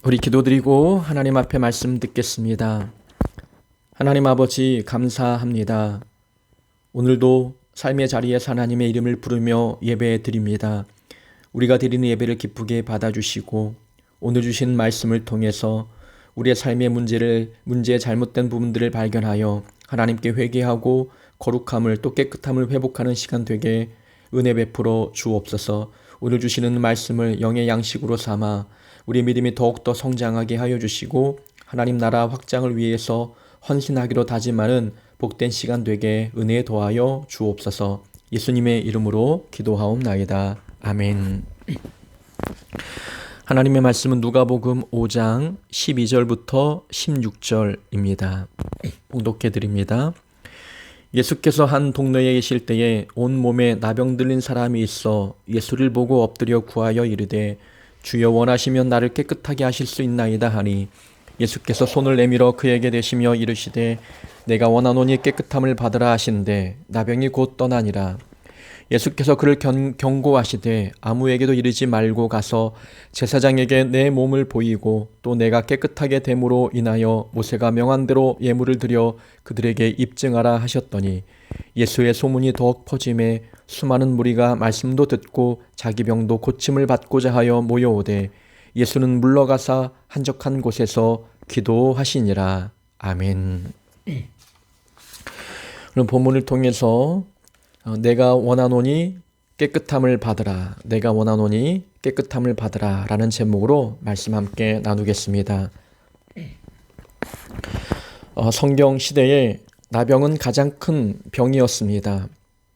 우리 기도드리고 하나님 앞에 말씀 듣겠습니다. 하나님 아버지 감사합니다. 오늘도 삶의 자리에서 하나님의 이름을 부르며 예배 드립니다. 우리가 드리는 예배를 기쁘게 받아주시고 오늘 주신 말씀을 통해서 우리의 삶의 문제의 잘못된 부분들을 발견하여 하나님께 회개하고 거룩함을 또 깨끗함을 회복하는 시간 되게 은혜 베풀어 주옵소서. 오늘 주시는 말씀을 영의 양식으로 삼아 우리 믿음이 더욱더 성장하게 하여 주시고 하나님 나라 확장을 위해서 헌신하기로 다짐하는 복된 시간 되게 은혜 더하여 주옵소서. 예수님의 이름으로 기도하옵나이다. 아멘. 하나님의 말씀은 누가복음 5장 12절부터 16절입니다. 봉독해 드립니다. 예수께서 한 동네에 계실 때에 온몸에 나병 들린 사람이 있어 예수를 보고 엎드려 구하여 이르되 주여 원하시면 나를 깨끗하게 하실 수 있나이다 하니 예수께서 손을 내밀어 그에게 대시며 이르시되 내가 원하노니 깨끗함을 받으라 하신대 나병이 곧 떠나니라. 예수께서 그를 경고하시되 아무에게도 이르지 말고 가서 제사장에게 내 몸을 보이고 또 내가 깨끗하게 됨으로 인하여 모세가 명한 대로 예물을 드려 그들에게 입증하라 하셨더니 예수의 소문이 더욱 퍼짐에 수많은 무리가 말씀도 듣고 자기 병도 고침을 받고자 하여 모여오되 예수는 물러가사 한적한 곳에서 기도하시니라. 아멘. 오늘 본문을 통해서 내가 원하노니 깨끗함을 받으라. 내가 원하노니 깨끗함을 받으라 라는 제목으로 말씀 함께 나누겠습니다. 성경 시대에 나병은 가장 큰 병이었습니다.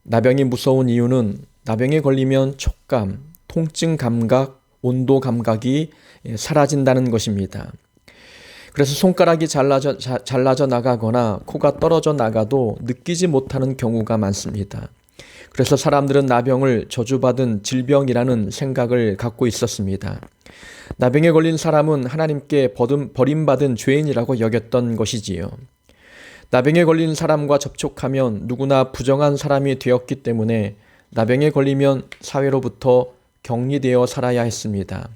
나병이 무서운 이유는 나병에 걸리면 촉감, 통증 감각, 온도 감각이 사라진다는 것입니다. 그래서 손가락이 잘라져 나가거나 코가 떨어져 나가도 느끼지 못하는 경우가 많습니다. 그래서 사람들은 나병을 저주받은 질병이라는 생각을 갖고 있었습니다. 나병에 걸린 사람은 하나님께 버림받은 죄인이라고 여겼던 것이지요. 나병에 걸린 사람과 접촉하면 누구나 부정한 사람이 되었기 때문에 나병에 걸리면 사회로부터 격리되어 살아야 했습니다.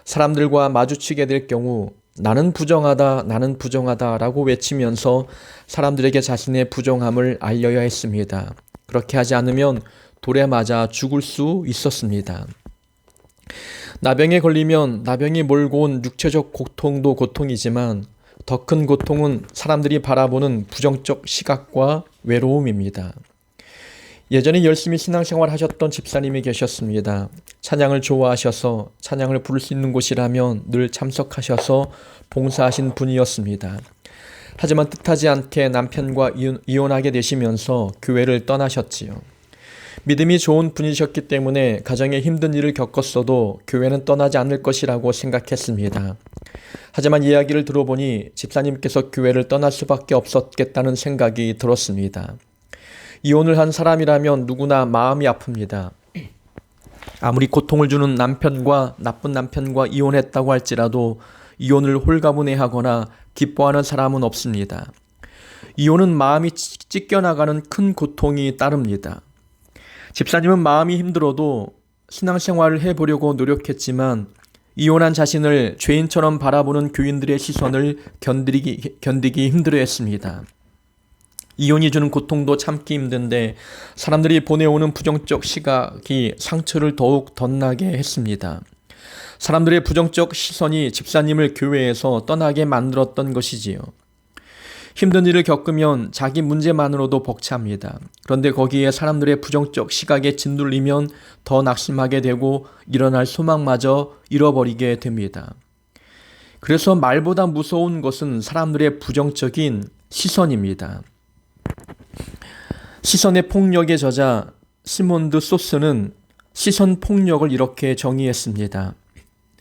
사람들과 마주치게 될 경우 나는 부정하다 라고 외치면서 사람들에게 자신의 부정함을 알려야 했습니다. 그렇게 하지 않으면 돌에 맞아 죽을 수 있었습니다. 나병에 걸리면 나병이 몰고 온 육체적 고통도 고통이지만 더 큰 고통은 사람들이 바라보는 부정적 시각과 외로움입니다. 예전에 열심히 신앙생활 하셨던 집사님이 계셨습니다. 찬양을 좋아하셔서 찬양을 부를 수 있는 곳이라면 늘 참석하셔서 봉사하신 분이었습니다. 하지만 뜻하지 않게 남편과 이혼하게 되시면서 교회를 떠나셨지요. 믿음이 좋은 분이셨기 때문에 가정에 힘든 일을 겪었어도 교회는 떠나지 않을 것이라고 생각했습니다. 하지만 이야기를 들어보니 집사님께서 교회를 떠날 수밖에 없었겠다는 생각이 들었습니다. 이혼을 한 사람이라면 누구나 마음이 아픕니다. 아무리 고통을 주는 나쁜 남편과 이혼했다고 할지라도 이혼을 홀가분해하거나 기뻐하는 사람은 없습니다. 이혼은 마음이 찢겨나가는 큰 고통이 따릅니다. 집사님은 마음이 힘들어도 신앙생활을 해보려고 노력했지만 이혼한 자신을 죄인처럼 바라보는 교인들의 시선을 견디기 힘들어했습니다. 이혼이 주는 고통도 참기 힘든데 사람들이 보내오는 부정적 시각이 상처를 더욱 덧나게 했습니다. 사람들의 부정적 시선이 집사님을 교회에서 떠나게 만들었던 것이지요. 힘든 일을 겪으면 자기 문제만으로도 벅찹니다. 그런데 거기에 사람들의 부정적 시각에 짓눌리면 더 낙심하게 되고 일어날 소망마저 잃어버리게 됩니다. 그래서 말보다 무서운 것은 사람들의 부정적인 시선입니다. 시선의 폭력의 저자 시몬드 소스는 시선 폭력을 이렇게 정의했습니다.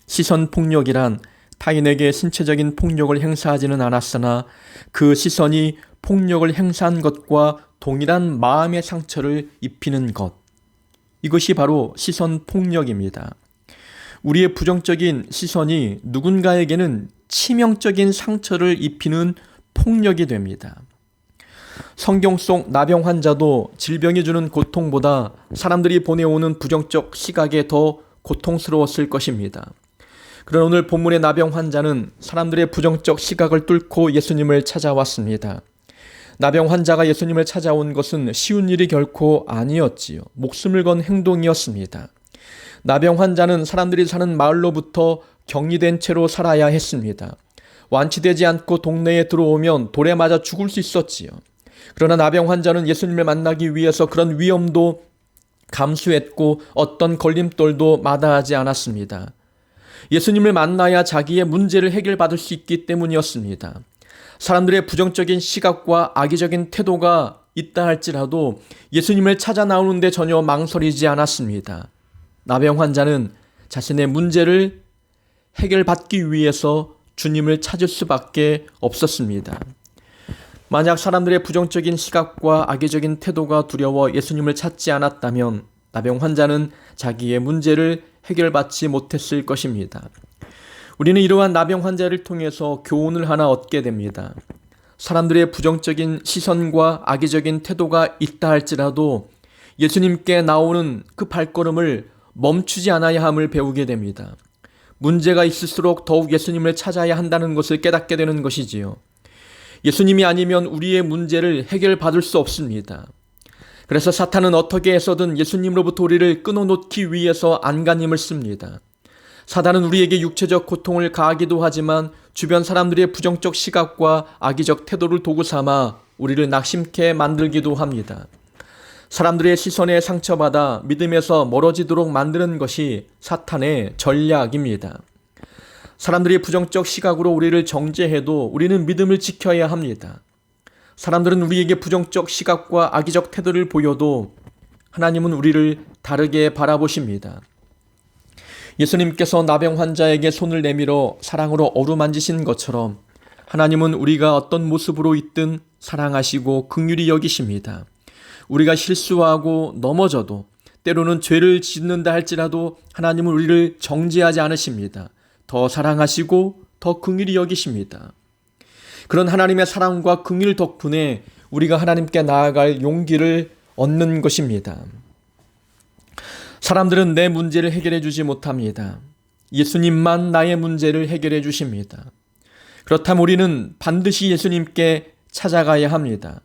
시선 폭력이란 타인에게 신체적인 폭력을 행사하지는 않았으나 그 시선이 폭력을 행사한 것과 동일한 마음의 상처를 입히는 것. 이것이 바로 시선 폭력입니다. 우리의 부정적인 시선이 누군가에게는 치명적인 상처를 입히는 폭력이 됩니다. 성경 속 나병 환자도 질병이 주는 고통보다 사람들이 보내오는 부정적 시각에 더 고통스러웠을 것입니다. 그런 오늘 본문의 나병 환자는 사람들의 부정적 시각을 뚫고 예수님을 찾아왔습니다. 나병 환자가 예수님을 찾아온 것은 쉬운 일이 결코 아니었지요. 목숨을 건 행동이었습니다. 나병 환자는 사람들이 사는 마을로부터 격리된 채로 살아야 했습니다. 완치되지 않고 동네에 들어오면 돌에 맞아 죽을 수 있었지요. 그러나 나병 환자는 예수님을 만나기 위해서 그런 위험도 감수했고 어떤 걸림돌도 마다하지 않았습니다. 예수님을 만나야 자기의 문제를 해결받을 수 있기 때문이었습니다. 사람들의 부정적인 시각과 악의적인 태도가 있다 할지라도 예수님을 찾아 나오는데 전혀 망설이지 않았습니다. 나병 환자는 자신의 문제를 해결받기 위해서 주님을 찾을 수밖에 없었습니다. 만약 사람들의 부정적인 시각과 악의적인 태도가 두려워 예수님을 찾지 않았다면 나병 환자는 자기의 문제를 해결받지 못했을 것입니다. 우리는 이러한 나병 환자를 통해서 교훈을 하나 얻게 됩니다. 사람들의 부정적인 시선과 악의적인 태도가 있다 할지라도 예수님께 나오는 그 발걸음을 멈추지 않아야 함을 배우게 됩니다. 문제가 있을수록 더욱 예수님을 찾아야 한다는 것을 깨닫게 되는 것이지요. 예수님이 아니면 우리의 문제를 해결받을 수 없습니다. 그래서 사탄은 어떻게 해서든 예수님으로부터 우리를 끊어놓기 위해서 안간힘을 씁니다. 사단은 우리에게 육체적 고통을 가하기도 하지만 주변 사람들의 부정적 시각과 악의적 태도를 도구 삼아 우리를 낙심케 만들기도 합니다. 사람들의 시선에 상처받아 믿음에서 멀어지도록 만드는 것이 사탄의 전략입니다. 사람들이 부정적 시각으로 우리를 정죄해도 우리는 믿음을 지켜야 합니다. 사람들은 우리에게 부정적 시각과 악의적 태도를 보여도 하나님은 우리를 다르게 바라보십니다. 예수님께서 나병 환자에게 손을 내밀어 사랑으로 어루만지신 것처럼 하나님은 우리가 어떤 모습으로 있든 사랑하시고 긍휼히 여기십니다. 우리가 실수하고 넘어져도 때로는 죄를 짓는다 할지라도 하나님은 우리를 정죄하지 않으십니다. 더 사랑하시고 더 긍휼히 여기십니다. 그런 하나님의 사랑과 긍휼 덕분에 우리가 하나님께 나아갈 용기를 얻는 것입니다. 사람들은 내 문제를 해결해 주지 못합니다. 예수님만 나의 문제를 해결해 주십니다. 그렇다면 우리는 반드시 예수님께 찾아가야 합니다.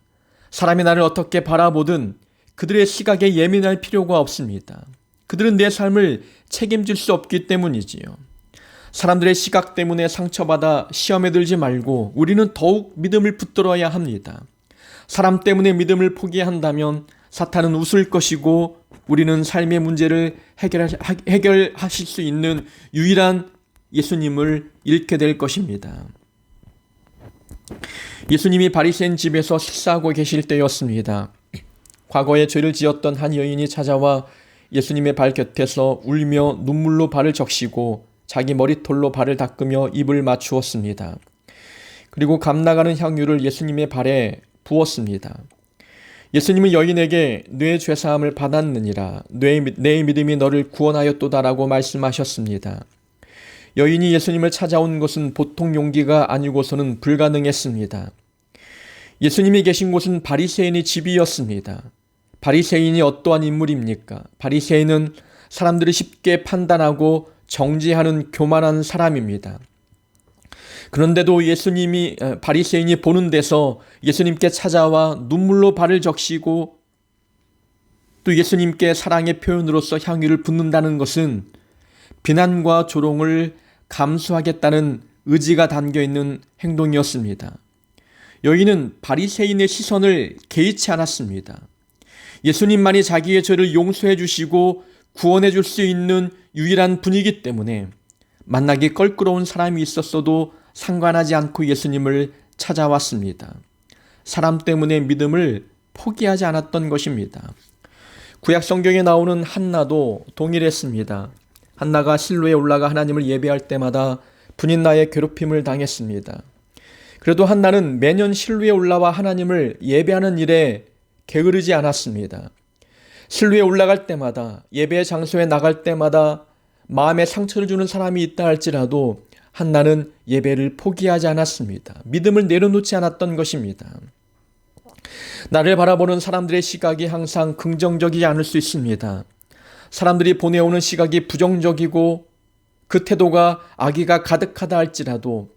사람이 나를 어떻게 바라보든 그들의 시각에 예민할 필요가 없습니다. 그들은 내 삶을 책임질 수 없기 때문이지요. 사람들의 시각 때문에 상처받아 시험에 들지 말고 우리는 더욱 믿음을 붙들어야 합니다. 사람 때문에 믿음을 포기한다면 사탄은 웃을 것이고 우리는 삶의 문제를 해결하실 수 있는 유일한 예수님을 잃게 될 것입니다. 예수님이 바리새인 집에서 식사하고 계실 때였습니다. 과거에 죄를 지었던 한 여인이 찾아와 예수님의 발 곁에서 울며 눈물로 발을 적시고 자기 머리털로 발을 닦으며 입을 맞추었습니다. 그리고 감나가는 향유를 예수님의 발에 부었습니다. 예수님은 여인에게 뇌 죄사함을 받았느니라 내 믿음이 너를 구원하였도다라고 말씀하셨습니다. 여인이 예수님을 찾아온 것은 보통 용기가 아니고서는 불가능했습니다. 예수님이 계신 곳은 바리새인의 집이었습니다. 바리새인이 어떠한 인물입니까? 바리새인은 사람들이 쉽게 판단하고 정죄하는 교만한 사람입니다. 그런데도 바리새인이 보는 데서 예수님께 찾아와 눈물로 발을 적시고 또 예수님께 사랑의 표현으로서 향유를 붓는다는 것은 비난과 조롱을 감수하겠다는 의지가 담겨있는 행동이었습니다. 여인은 바리새인의 시선을 개의치 않았습니다. 예수님만이 자기의 죄를 용서해 주시고 구원해 줄 수 있는 유일한 분이기 때문에 만나기 껄끄러운 사람이 있었어도 상관하지 않고 예수님을 찾아왔습니다. 사람 때문에 믿음을 포기하지 않았던 것입니다. 구약 성경에 나오는 한나도 동일했습니다. 한나가 실로에 올라가 하나님을 예배할 때마다 분인나의 괴롭힘을 당했습니다. 그래도 한나는 매년 실로에 올라와 하나님을 예배하는 일에 게으르지 않았습니다. 실로에 올라갈 때마다 예배 장소에 나갈 때마다 마음에 상처를 주는 사람이 있다 할지라도 한나는 예배를 포기하지 않았습니다. 믿음을 내려놓지 않았던 것입니다. 나를 바라보는 사람들의 시각이 항상 긍정적이지 않을 수 있습니다. 사람들이 보내오는 시각이 부정적이고 그 태도가 악의가 가득하다 할지라도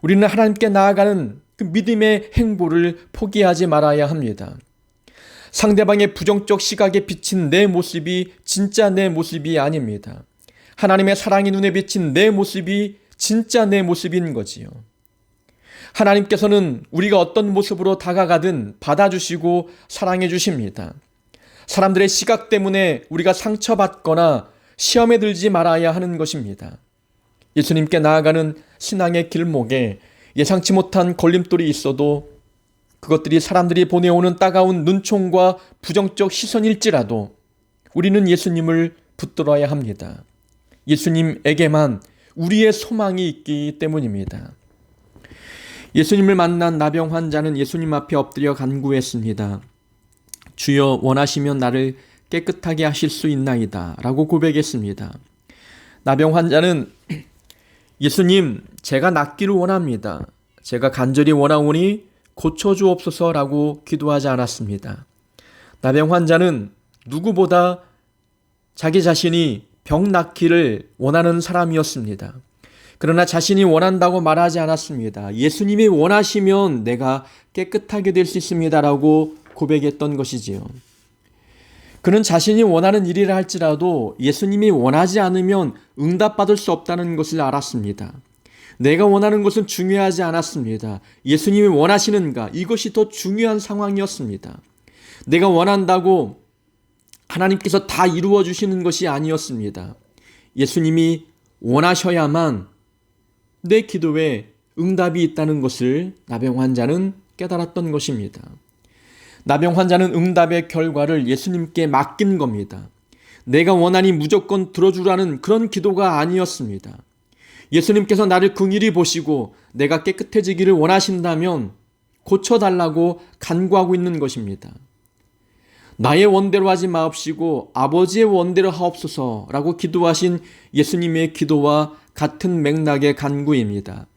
우리는 하나님께 나아가는 그 믿음의 행보를 포기하지 말아야 합니다. 상대방의 부정적 시각에 비친 내 모습이 진짜 내 모습이 아닙니다. 하나님의 사랑이 눈에 비친 내 모습이 진짜 내 모습인 거지요. 하나님께서는 우리가 어떤 모습으로 다가가든 받아주시고 사랑해 주십니다. 사람들의 시각 때문에 우리가 상처받거나 시험에 들지 말아야 하는 것입니다. 예수님께 나아가는 신앙의 길목에 예상치 못한 걸림돌이 있어도 그것들이 사람들이 보내오는 따가운 눈총과 부정적 시선일지라도 우리는 예수님을 붙들어야 합니다. 예수님에게만 우리의 소망이 있기 때문입니다. 예수님을 만난 나병 환자는 예수님 앞에 엎드려 간구했습니다. 주여, 원하시면 나를 깨끗하게 하실 수 있나이다 라고 고백했습니다. 나병 환자는 예수님, 제가 낫기를 원합니다. 제가 간절히 원하오니 고쳐주옵소서라고 기도하지 않았습니다. 나병 환자는 누구보다 자기 자신이 병 낫기를 원하는 사람이었습니다. 그러나 자신이 원한다고 말하지 않았습니다. 예수님이 원하시면 내가 깨끗하게 될 수 있습니다라고 고백했던 것이지요. 그는 자신이 원하는 일이라 할지라도 예수님이 원하지 않으면 응답받을 수 없다는 것을 알았습니다. 내가 원하는 것은 중요하지 않았습니다. 예수님이 원하시는가? 이것이 더 중요한 상황이었습니다. 내가 원한다고 하나님께서 다 이루어 주시는 것이 아니었습니다. 예수님이 원하셔야만 내 기도에 응답이 있다는 것을 나병 환자는 깨달았던 것입니다. 나병 환자는 응답의 결과를 예수님께 맡긴 겁니다. 내가 원하니 무조건 들어주라는 그런 기도가 아니었습니다. 예수님께서 나를 긍휼히 보시고 내가 깨끗해지기를 원하신다면 고쳐달라고 간구하고 있는 것입니다. 나의 원대로 하지 마옵시고 아버지의 원대로 하옵소서라고 기도하신 예수님의 기도와 같은 맥락의 간구입니다.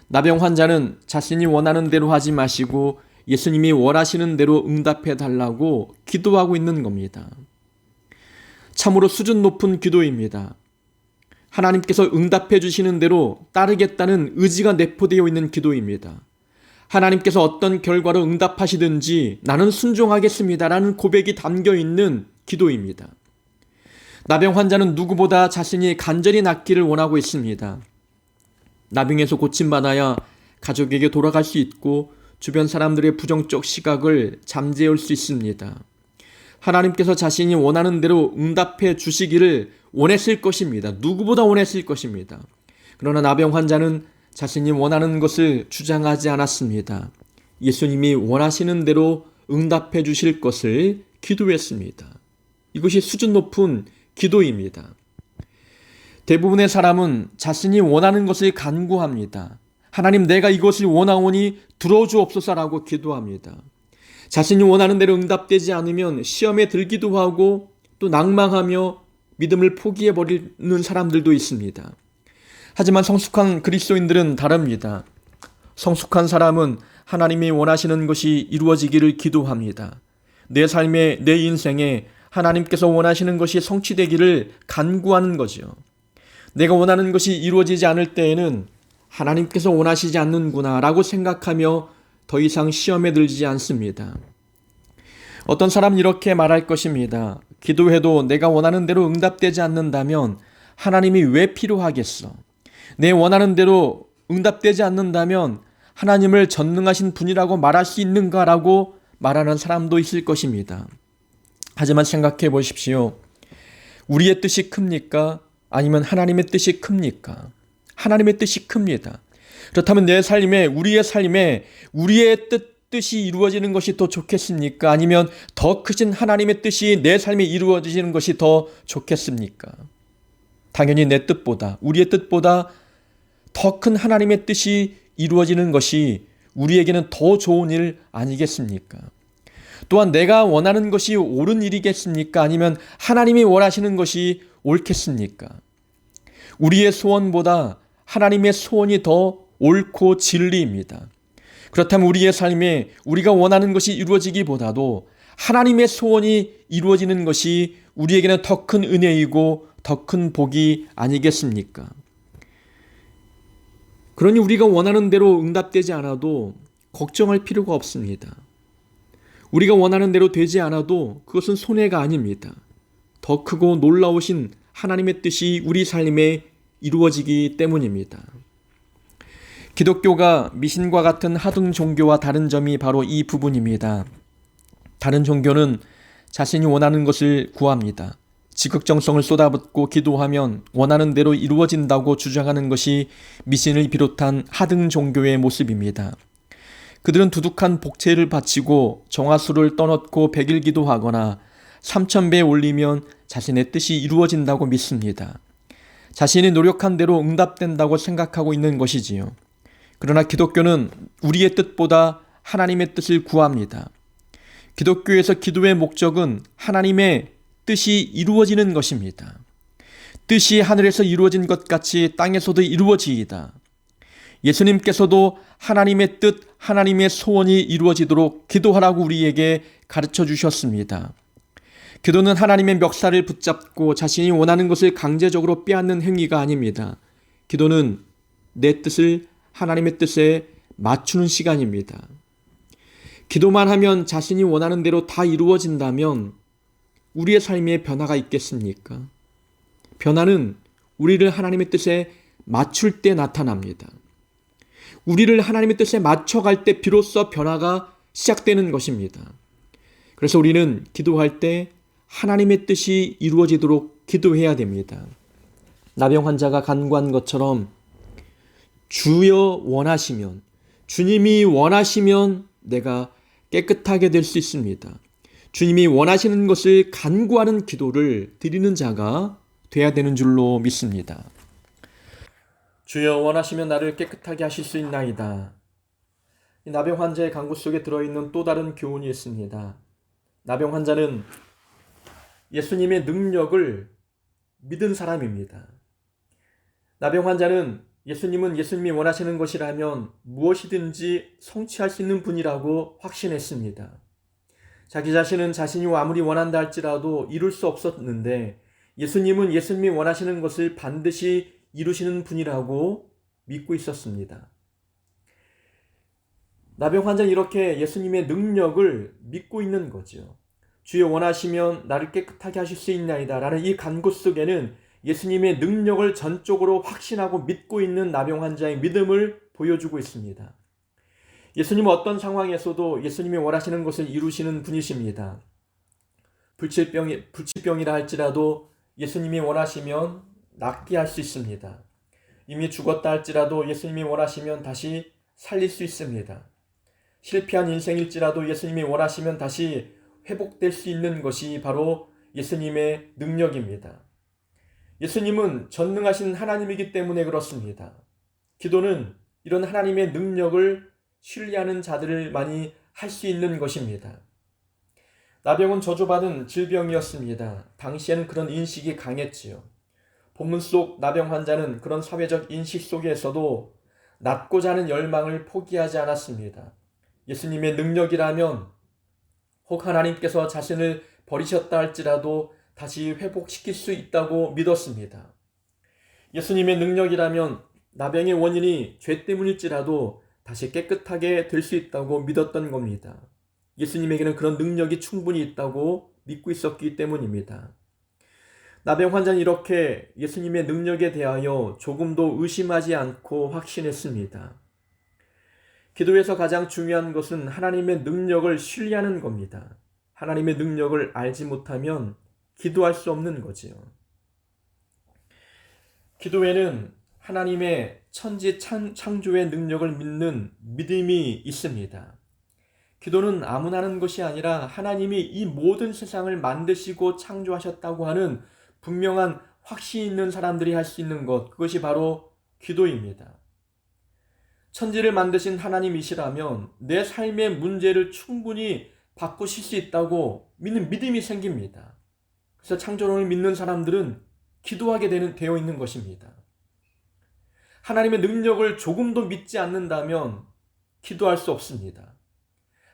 나병 환자는 자신이 원하는 대로 하지 마시고 예수님이 원하시는 대로 응답해 달라고 기도하고 있는 겁니다. 참으로 수준 높은 기도입니다. 하나님께서 응답해 주시는 대로 따르겠다는 의지가 내포되어 있는 기도입니다. 하나님께서 어떤 결과로 응답하시든지 나는 순종하겠습니다라는 고백이 담겨 있는 기도입니다. 나병 환자는 누구보다 자신이 간절히 낫기를 원하고 있습니다. 나병에서 고침받아야 가족에게 돌아갈 수 있고 주변 사람들의 부정적 시각을 잠재울 수 있습니다. 하나님께서 자신이 원하는 대로 응답해 주시기를 원했을 것입니다. 누구보다 원했을 것입니다. 그러나 나병 환자는 자신이 원하는 것을 주장하지 않았습니다. 예수님이 원하시는 대로 응답해 주실 것을 기도했습니다. 이것이 수준 높은 기도입니다. 대부분의 사람은 자신이 원하는 것을 간구합니다. 하나님, 내가 이것을 원하오니 들어주옵소서라고 기도합니다. 자신이 원하는 대로 응답되지 않으면 시험에 들기도 하고 또 낭망하며 믿음을 포기해버리는 사람들도 있습니다. 하지만 성숙한 그리스도인들은 다릅니다. 성숙한 사람은 하나님이 원하시는 것이 이루어지기를 기도합니다. 내 삶에, 내 인생에 하나님께서 원하시는 것이 성취되기를 간구하는 거죠. 내가 원하는 것이 이루어지지 않을 때에는 하나님께서 원하시지 않는구나 라고 생각하며 더 이상 시험에 들지 않습니다. 어떤 사람은 이렇게 말할 것입니다. 기도해도 내가 원하는 대로 응답되지 않는다면 하나님이 왜 필요하겠어? 내 원하는 대로 응답되지 않는다면 하나님을 전능하신 분이라고 말할 수 있는가라고 말하는 사람도 있을 것입니다. 하지만 생각해 보십시오. 우리의 뜻이 큽니까? 아니면 하나님의 뜻이 큽니까? 하나님의 뜻이 큽니다. 그렇다면 내 삶에, 우리의 삶에 우리의 뜻이 이루어지는 것이 더 좋겠습니까? 아니면 더 크신 하나님의 뜻이 내 삶에 이루어지는 것이 더 좋겠습니까? 당연히 내 뜻보다, 우리의 뜻보다 더 큰 하나님의 뜻이 이루어지는 것이 우리에게는 더 좋은 일 아니겠습니까? 또한 내가 원하는 것이 옳은 일이겠습니까? 아니면 하나님이 원하시는 것이 옳겠습니까? 우리의 소원보다 하나님의 소원이 더 옳고 진리입니다. 그렇다면 우리의 삶에 우리가 원하는 것이 이루어지기보다도 하나님의 소원이 이루어지는 것이 우리에게는 더 큰 은혜이고 더 큰 복이 아니겠습니까? 그러니 우리가 원하는 대로 응답되지 않아도 걱정할 필요가 없습니다. 우리가 원하는 대로 되지 않아도 그것은 손해가 아닙니다. 더 크고 놀라우신 하나님의 뜻이 우리 삶에 이루어지기 때문입니다. 기독교가 미신과 같은 하등 종교와 다른 점이 바로 이 부분입니다. 다른 종교는 자신이 원하는 것을 구합니다. 지극정성을 쏟아붓고 기도하면 원하는 대로 이루어진다고 주장하는 것이 미신을 비롯한 하등 종교의 모습입니다. 그들은 두둑한 복채를 바치고 정화수를 떠넣고 100일 기도하거나 3000배 올리면 자신의 뜻이 이루어진다고 믿습니다. 자신이 노력한 대로 응답된다고 생각하고 있는 것이지요. 그러나 기독교는 우리의 뜻보다 하나님의 뜻을 구합니다. 기독교에서 기도의 목적은 하나님의 뜻이 이루어지는 것입니다. 뜻이 하늘에서 이루어진 것 같이 땅에서도 이루어지이다. 예수님께서도 하나님의 뜻, 하나님의 소원이 이루어지도록 기도하라고 우리에게 가르쳐 주셨습니다. 기도는 하나님의 멱살을 붙잡고 자신이 원하는 것을 강제적으로 빼앗는 행위가 아닙니다. 기도는 내 뜻을 하나님의 뜻에 맞추는 시간입니다. 기도만 하면 자신이 원하는 대로 다 이루어진다면 우리의 삶에 변화가 있겠습니까? 변화는 우리를 하나님의 뜻에 맞출 때 나타납니다. 우리를 하나님의 뜻에 맞춰갈 때 비로소 변화가 시작되는 것입니다. 그래서 우리는 기도할 때 하나님의 뜻이 이루어지도록 기도해야 됩니다. 나병 환자가 간구한 것처럼 주여 원하시면, 주님이 원하시면 내가 깨끗하게 될 수 있습니다. 주님이 원하시는 것을 간구하는 기도를 드리는 자가 돼야 되는 줄로 믿습니다. 주여 원하시면 나를 깨끗하게 하실 수 있나이다. 이 나병 환자의 간구 속에 들어있는 또 다른 교훈이 있습니다. 나병 환자는 예수님의 능력을 믿은 사람입니다. 나병 환자는 예수님이 원하시는 것이라면 무엇이든지 성취할 수 있는 분이라고 확신했습니다. 자기 자신은 자신이 아무리 원한다 할지라도 이룰 수 없었는데 예수님이 원하시는 것을 반드시 이루시는 분이라고 믿고 있었습니다. 나병 환자는 이렇게 예수님의 능력을 믿고 있는 거죠. 주여 원하시면 나를 깨끗하게 하실 수 있나이다 라는 이 간구 속에는 예수님의 능력을 전적으로 확신하고 믿고 있는 나병 환자의 믿음을 보여주고 있습니다. 예수님은 어떤 상황에서도 예수님이 원하시는 것을 이루시는 분이십니다. 불치병이라 할지라도 예수님이 원하시면 낫게 할 수 있습니다. 이미 죽었다 할지라도 예수님이 원하시면 다시 살릴 수 있습니다. 실패한 인생일지라도 예수님이 원하시면 다시 회복될 수 있는 것이 바로 예수님의 능력입니다. 예수님은 전능하신 하나님이기 때문에 그렇습니다. 기도는 이런 하나님의 능력을 신뢰하는 자들만이 할 수 있는 것입니다. 나병은 저주받은 질병이었습니다. 당시에는 그런 인식이 강했지요. 본문 속 나병 환자는 그런 사회적 인식 속에서도 낫고자 하는 열망을 포기하지 않았습니다. 예수님의 능력이라면 혹 하나님께서 자신을 버리셨다 할지라도 다시 회복시킬 수 있다고 믿었습니다. 예수님의 능력이라면 나병의 원인이 죄 때문일지라도 다시 깨끗하게 될 수 있다고 믿었던 겁니다. 예수님에게는 그런 능력이 충분히 있다고 믿고 있었기 때문입니다. 나병 환자는 이렇게 예수님의 능력에 대하여 조금도 의심하지 않고 확신했습니다. 기도에서 가장 중요한 것은 하나님의 능력을 신뢰하는 겁니다. 하나님의 능력을 알지 못하면 기도할 수 없는 거지요. 기도에는 하나님의 천지 창조의 능력을 믿는 믿음이 있습니다. 기도는 아무나 하는 것이 아니라 하나님이 이 모든 세상을 만드시고 창조하셨다고 하는 분명한 확신이 있는 사람들이 할 수 있는 것, 그것이 바로 기도입니다. 천지를 만드신 하나님이시라면 내 삶의 문제를 충분히 바꾸실 수 있다고 믿는 믿음이 생깁니다. 그래서 창조론을 믿는 사람들은 기도하게 되어 있는 것입니다. 하나님의 능력을 조금도 믿지 않는다면 기도할 수 없습니다.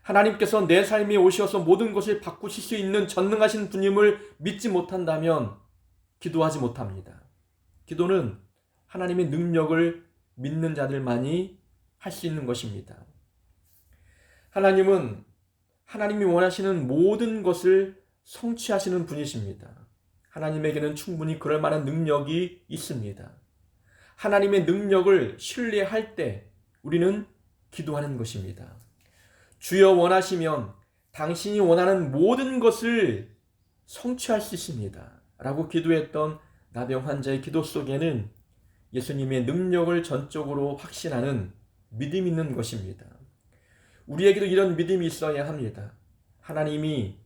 하나님께서 내 삶에 오셔서 모든 것을 바꾸실 수 있는 전능하신 분임을 믿지 못한다면 기도하지 못합니다. 기도는 하나님의 능력을 믿는 자들만이 할 수 있는 것입니다. 하나님은 하나님이 원하시는 모든 것을 성취하시는 분이십니다. 하나님에게는 충분히 그럴 만한 능력이 있습니다. 하나님의 능력을 신뢰할 때 우리는 기도하는 것입니다. 주여 원하시면 당신이 원하는 모든 것을 성취할 수 있습니다. 라고 기도했던 나병 환자의 기도 속에는 예수님의 능력을 전적으로 확신하는 믿음이 있는 것입니다. 우리에게도 이런 믿음이 있어야 합니다. 하나님에게는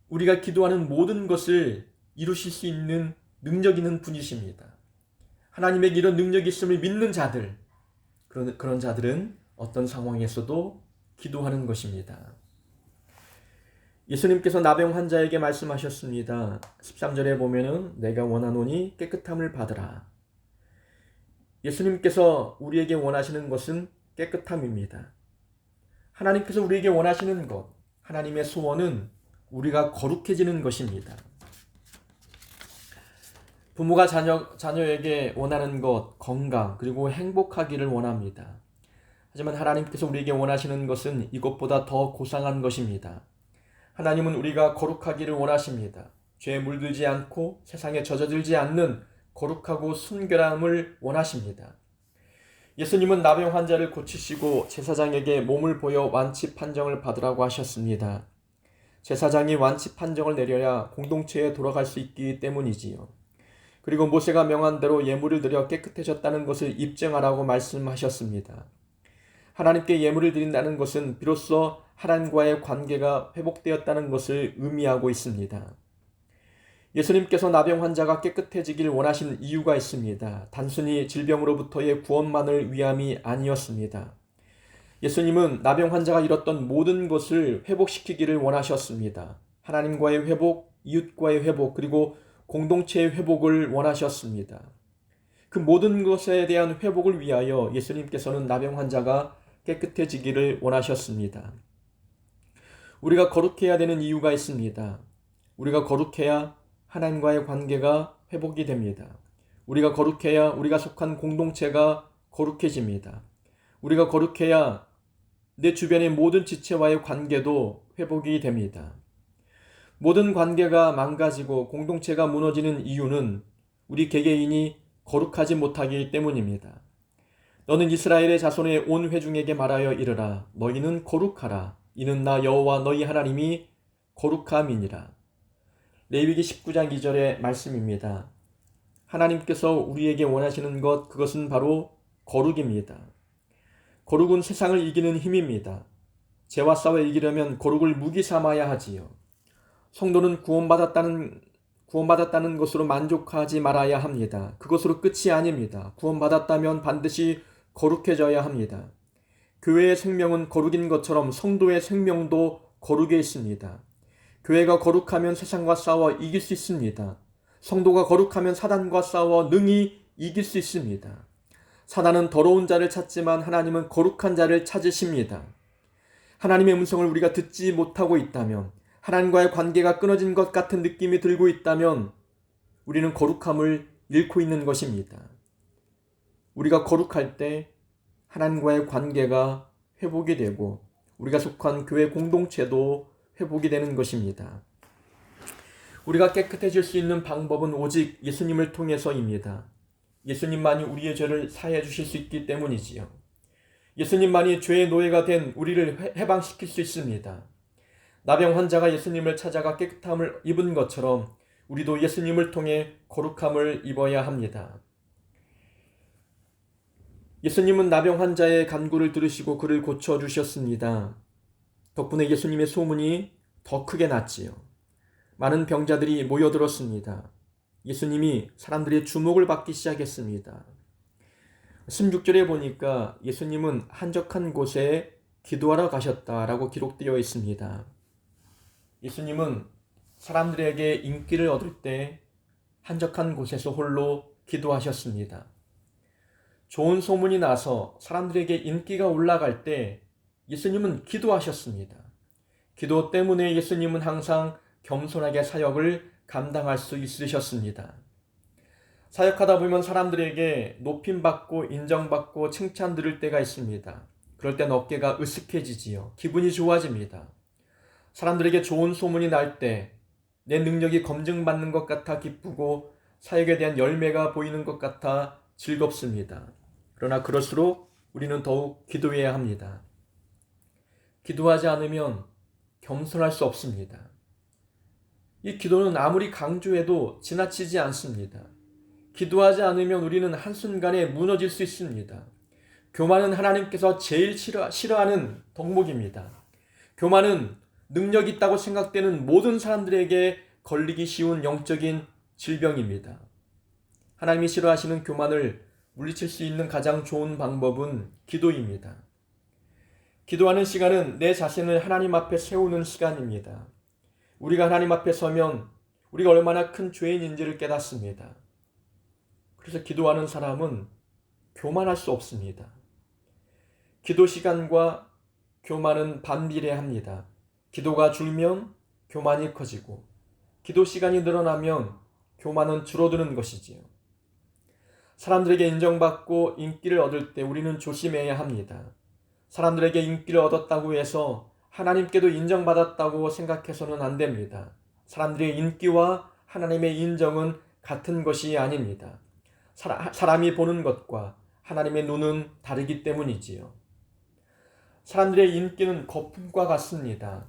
우리가 기도하는 모든 것을 이루실 수 있는 능력 있는 분이십니다. 하나님에게 이런 능력이 있음을 믿는 자들, 그런 자들은 어떤 상황에서도 기도하는 것입니다. 예수님께서 나병 환자에게 말씀하셨습니다. 13절에 보면은 내가 원하노니 깨끗함을 받으라. 예수님께서 우리에게 원하시는 것은 깨끗함입니다. 하나님께서 우리에게 원하시는 것, 하나님의 소원은 우리가 거룩해지는 것입니다. 부모가 자녀에게 원하는 것, 건강, 그리고 행복하기를 원합니다. 하지만 하나님께서 우리에게 원하시는 것은 이것보다 더 고상한 것입니다. 하나님은 우리가 거룩하기를 원하십니다. 죄에 물들지 않고 세상에 젖어들지 않는 거룩하고 순결함을 원하십니다. 예수님은 나병 환자를 고치시고 제사장에게 몸을 보여 완치 판정을 받으라고 하셨습니다. 제사장이 완치 판정을 내려야 공동체에 돌아갈 수 있기 때문이지요. 그리고 모세가 명한 대로 예물을 드려 깨끗해졌다는 것을 입증하라고 말씀하셨습니다. 하나님께 예물을 드린다는 것은 비로소 하나님과의 관계가 회복되었다는 것을 의미하고 있습니다. 예수님께서 나병 환자가 깨끗해지길 원하신 이유가 있습니다. 단순히 질병으로부터의 구원만을 위함이 아니었습니다. 예수님은 나병 환자가 잃었던 모든 것을 회복시키기를 원하셨습니다. 하나님과의 회복, 이웃과의 회복, 그리고 공동체의 회복을 원하셨습니다. 그 모든 것에 대한 회복을 위하여 예수님께서는 나병 환자가 깨끗해지기를 원하셨습니다. 우리가 거룩해야 되는 이유가 있습니다. 우리가 거룩해야 하나님과의 관계가 회복이 됩니다. 우리가 거룩해야 우리가 속한 공동체가 거룩해집니다. 우리가 거룩해야 내 주변의 모든 지체와의 관계도 회복이 됩니다. 모든 관계가 망가지고 공동체가 무너지는 이유는 우리 개개인이 거룩하지 못하기 때문입니다. 너는 이스라엘의 자손의 온 회중에게 말하여 이르라. 너희는 거룩하라. 이는 나 여호와 너희 하나님이 거룩함이니라. 레위기 19장 2절의 말씀입니다. 하나님께서 우리에게 원하시는 것, 그것은 바로 거룩입니다. 거룩은 세상을 이기는 힘입니다. 죄와 싸워 이기려면 거룩을 무기 삼아야 하지요. 성도는 구원받았다는 것으로 만족하지 말아야 합니다. 그것으로 끝이 아닙니다. 구원받았다면 반드시 거룩해져야 합니다. 교회의 생명은 거룩인 것처럼 성도의 생명도 거룩에 있습니다. 교회가 거룩하면 세상과 싸워 이길 수 있습니다. 성도가 거룩하면 사단과 싸워 능히 이길 수 있습니다. 사단은 더러운 자를 찾지만 하나님은 거룩한 자를 찾으십니다. 하나님의 음성을 우리가 듣지 못하고 있다면, 하나님과의 관계가 끊어진 것 같은 느낌이 들고 있다면 우리는 거룩함을 잃고 있는 것입니다. 우리가 거룩할 때 하나님과의 관계가 회복이 되고 우리가 속한 교회 공동체도 회복이 되는 것입니다. 우리가 깨끗해질 수 있는 방법은 오직 예수님을 통해서입니다. 예수님만이 우리의 죄를 사해 주실 수 있기 때문이지요. 예수님만이 죄의 노예가 된 우리를 해방시킬 수 있습니다. 나병 환자가 예수님을 찾아가 깨끗함을 입은 것처럼 우리도 예수님을 통해 거룩함을 입어야 합니다. 예수님은 나병 환자의 간구를 들으시고 그를 고쳐주셨습니다. 덕분에 예수님의 소문이 더 크게 났지요. 많은 병자들이 모여들었습니다. 예수님이 사람들의 주목을 받기 시작했습니다. 16절에 보니까 예수님은 한적한 곳에 기도하러 가셨다라고 기록되어 있습니다. 예수님은 사람들에게 인기를 얻을 때 한적한 곳에서 홀로 기도하셨습니다. 좋은 소문이 나서 사람들에게 인기가 올라갈 때 예수님은 기도하셨습니다. 기도 때문에 예수님은 항상 겸손하게 사역을 감당할 수 있으셨습니다. 사역하다 보면 사람들에게 높임받고 인정받고 칭찬 들을 때가 있습니다. 그럴 땐 어깨가 으쓱해지지요. 기분이 좋아집니다. 사람들에게 좋은 소문이 날 때 내 능력이 검증받는 것 같아 기쁘고 사역에 대한 열매가 보이는 것 같아 즐겁습니다. 그러나 그럴수록 우리는 더욱 기도해야 합니다. 기도하지 않으면 겸손할 수 없습니다. 이 기도는 아무리 강조해도 지나치지 않습니다. 기도하지 않으면 우리는 한순간에 무너질 수 있습니다. 교만은 하나님께서 제일 싫어하는 덕목입니다. 교만은 능력 있다고 생각되는 모든 사람들에게 걸리기 쉬운 영적인 질병입니다. 하나님이 싫어하시는 교만을 물리칠 수 있는 가장 좋은 방법은 기도입니다. 기도하는 시간은 내 자신을 하나님 앞에 세우는 시간입니다. 우리가 하나님 앞에 서면 우리가 얼마나 큰 죄인인지를 깨닫습니다. 그래서 기도하는 사람은 교만할 수 없습니다. 기도 시간과 교만은 반비례합니다. 기도가 줄면 교만이 커지고 기도 시간이 늘어나면 교만은 줄어드는 것이지요. 사람들에게 인정받고 인기를 얻을 때 우리는 조심해야 합니다. 사람들에게 인기를 얻었다고 해서 하나님께도 인정받았다고 생각해서는 안 됩니다. 사람들의 인기와 하나님의 인정은 같은 것이 아닙니다. 사람이 보는 것과 하나님의 눈은 다르기 때문이지요. 사람들의 인기는 거품과 같습니다.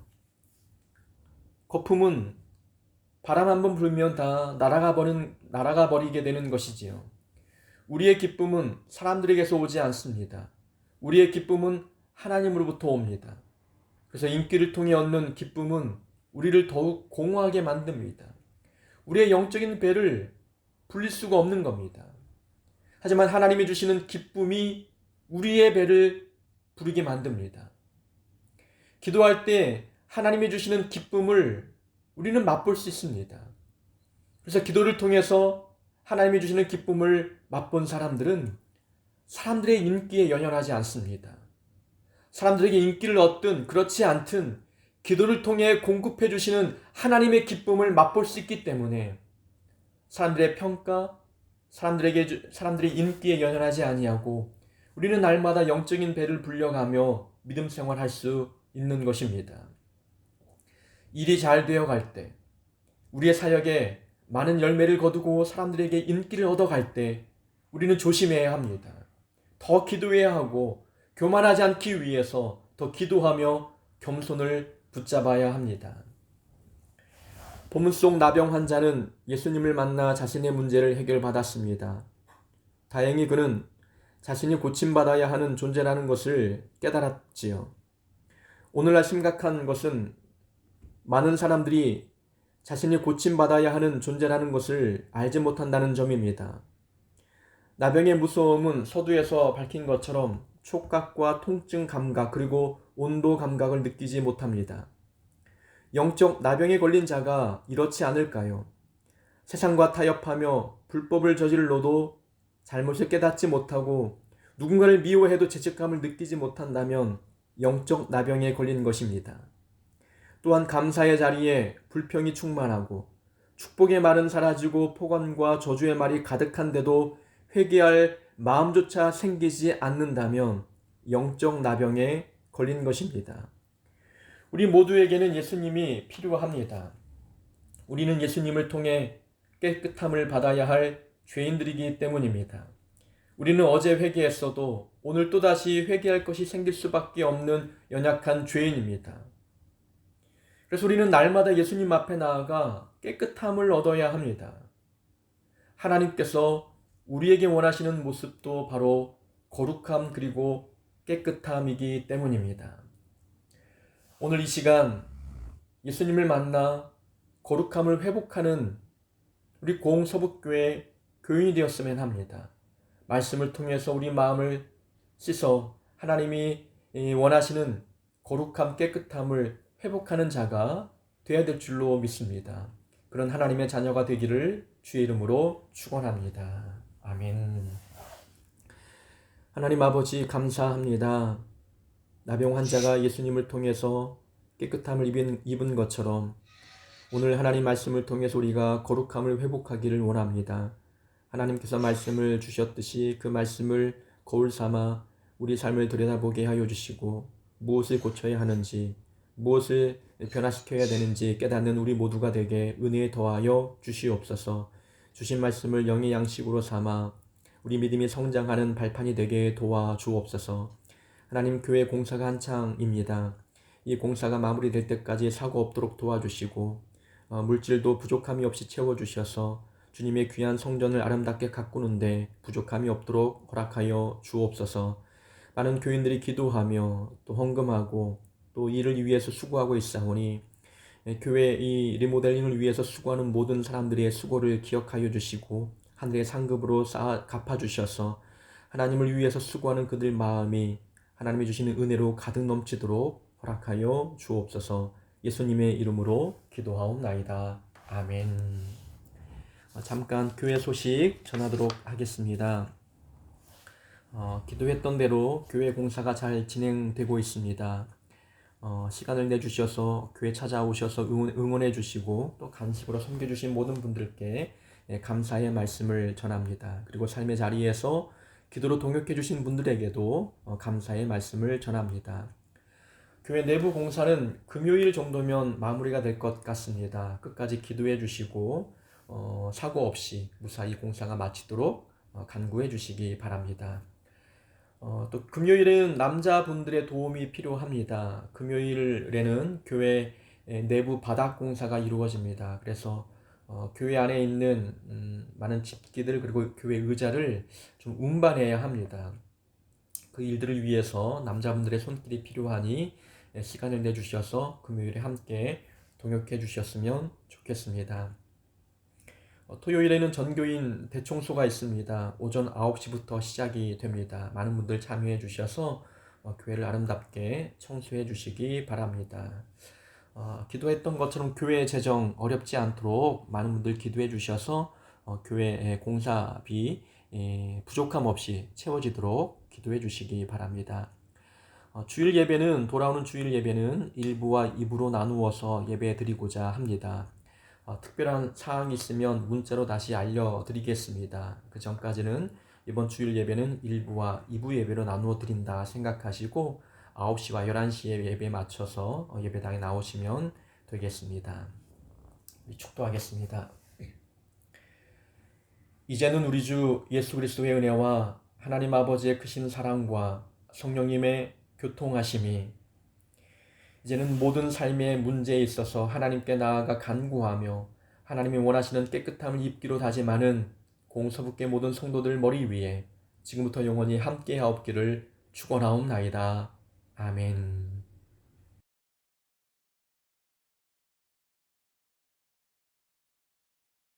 거품은 바람 한번 불면 다 날아가 버리게 되는 것이지요. 우리의 기쁨은 사람들에게서 오지 않습니다. 우리의 기쁨은 하나님으로부터 옵니다. 그래서 인기를 통해 얻는 기쁨은 우리를 더욱 공허하게 만듭니다. 우리의 영적인 배를 불릴 수가 없는 겁니다. 하지만 하나님이 주시는 기쁨이 우리의 배를 부르게 만듭니다. 기도할 때 하나님이 주시는 기쁨을 우리는 맛볼 수 있습니다. 그래서 기도를 통해서 하나님이 주시는 기쁨을 맛본 사람들은 사람들의 인기에 연연하지 않습니다. 사람들에게 인기를 얻든 그렇지 않든 기도를 통해 공급해 주시는 하나님의 기쁨을 맛볼 수 있기 때문에 사람들의 평가, 사람들의 인기에 연연하지 아니하고 우리는 날마다 영적인 배를 불려가며 믿음 생활할 수 있는 것입니다. 일이 잘 되어갈 때, 우리의 사역에 많은 열매를 거두고 사람들에게 인기를 얻어갈 때 우리는 조심해야 합니다. 더 기도해야 하고 교만하지 않기 위해서 더 기도하며 겸손을 붙잡아야 합니다. 본문 속 나병 환자는 예수님을 만나 자신의 문제를 해결받았습니다. 다행히 그는 자신이 고침받아야 하는 존재라는 것을 깨달았지요. 오늘날 심각한 것은 많은 사람들이 자신이 고침받아야 하는 존재라는 것을 알지 못한다는 점입니다. 나병의 무서움은 서두에서 밝힌 것처럼 촉각과 통증 감각 그리고 온도 감각을 느끼지 못합니다. 영적 나병에 걸린 자가 이렇지 않을까요? 세상과 타협하며 불법을 저질러도 잘못을 깨닫지 못하고 누군가를 미워해도 죄책감을 느끼지 못한다면 영적 나병에 걸린 것입니다. 또한 감사의 자리에 불평이 충만하고 축복의 말은 사라지고 폭언과 저주의 말이 가득한데도 회개할 마음조차 생기지 않는다면 영적 나병에 걸린 것입니다. 우리 모두에게는 예수님이 필요합니다. 우리는 예수님을 통해 깨끗함을 받아야 할 죄인들이기 때문입니다. 우리는 어제 회개했어도 오늘 또다시 회개할 것이 생길 수밖에 없는 연약한 죄인입니다. 그래서 우리는 날마다 예수님 앞에 나아가 깨끗함을 얻어야 합니다. 하나님께서 우리에게 원하시는 모습도 바로 거룩함 그리고 깨끗함이기 때문입니다. 오늘 이 시간 예수님을 만나 거룩함을 회복하는 우리 고흥서북교회 교인이 되었으면 합니다. 말씀을 통해서 우리 마음을 씻어 하나님이 원하시는 거룩함 깨끗함을 회복하는 자가 되어야 될 줄로 믿습니다. 그런 하나님의 자녀가 되기를 주의 이름으로 축원합니다. 아멘. 하나님 아버지 감사합니다. 나병 환자가 예수님을 통해서 깨끗함을 입은 것처럼 오늘 하나님 말씀을 통해서 우리가 거룩함을 회복하기를 원합니다. 하나님께서 말씀을 주셨듯이 그 말씀을 거울 삼아 우리 삶을 들여다보게 하여 주시고 무엇을 고쳐야 하는지 무엇을 변화시켜야 되는지 깨닫는 우리 모두가 되게 은혜에 더하여 주시옵소서. 주신 말씀을 영의 양식으로 삼아 우리 믿음이 성장하는 발판이 되게 도와주옵소서. 하나님, 교회 공사가 한창입니다. 이 공사가 마무리될 때까지 사고 없도록 도와주시고 물질도 부족함이 없이 채워주셔서 주님의 귀한 성전을 아름답게 가꾸는데 부족함이 없도록 허락하여 주옵소서. 많은 교인들이 기도하며 또 헌금하고 또 이를 위해서 수고하고 있사오니 교회 이 리모델링을 위해서 수고하는 모든 사람들의 수고를 기억하여 주시고 하늘의 상급으로 갚아주셔서 하나님을 위해서 수고하는 그들 마음이 하나님이 주시는 은혜로 가득 넘치도록 허락하여 주옵소서. 예수님의 이름으로 기도하옵나이다. 아멘. 잠깐 교회 소식 전하도록 하겠습니다. 기도했던 대로 교회 공사가 잘 진행되고 있습니다. 시간을 내주셔서 교회 찾아오셔서 응원해 주시고 또 간식으로 섬겨주신 모든 분들께 감사의 말씀을 전합니다. 그리고 삶의 자리에서 기도로 동역해 주신 분들에게도 감사의 말씀을 전합니다. 교회 내부 공사는 금요일 정도면 마무리가 될 것 같습니다. 끝까지 기도해 주시고 사고 없이 무사히 공사가 마치도록 간구해 주시기 바랍니다. 또 금요일은 남자분들의 도움이 필요합니다. 금요일에는 교회 내부 바닥 공사가 이루어집니다. 그래서 교회 안에 있는 많은 집기들 그리고 교회 의자를 좀 운반해야 합니다. 그 일들을 위해서 남자분들의 손길이 필요하니 시간을 내주셔서 금요일에 함께 동역해 주셨으면 좋겠습니다. 토요일에는 전교인 대청소가 있습니다. 오전 9시부터 시작이 됩니다. 많은 분들 참여해 주셔서 교회를 아름답게 청소해 주시기 바랍니다. 기도했던 것처럼 교회 재정 어렵지 않도록 많은 분들 기도해 주셔서 교회 공사비 부족함 없이 채워지도록 기도해 주시기 바랍니다. 주일 예배는 돌아오는 주일 예배는 1부와 2부로 나누어서 예배 드리고자 합니다. 특별한 사항이 있으면 문자로 다시 알려드리겠습니다. 그 전까지는 이번 주일 예배는 1부와 2부 예배로 나누어 드린다 생각하시고 9시와 11시에 예배에 맞춰서 예배당에 나오시면 되겠습니다. 축도하겠습니다. 이제는 우리 주 예수 그리스도의 은혜와 하나님 아버지의 크신 사랑과 성령님의 교통하심이 이제는 모든 삶의 문제에 있어서 하나님께 나아가 간구하며 하나님이 원하시는 깨끗함을 입기로 다짐하는 공서부께 모든 성도들 머리 위에 지금부터 영원히 함께하옵기를 축원하옵나이다. 아멘.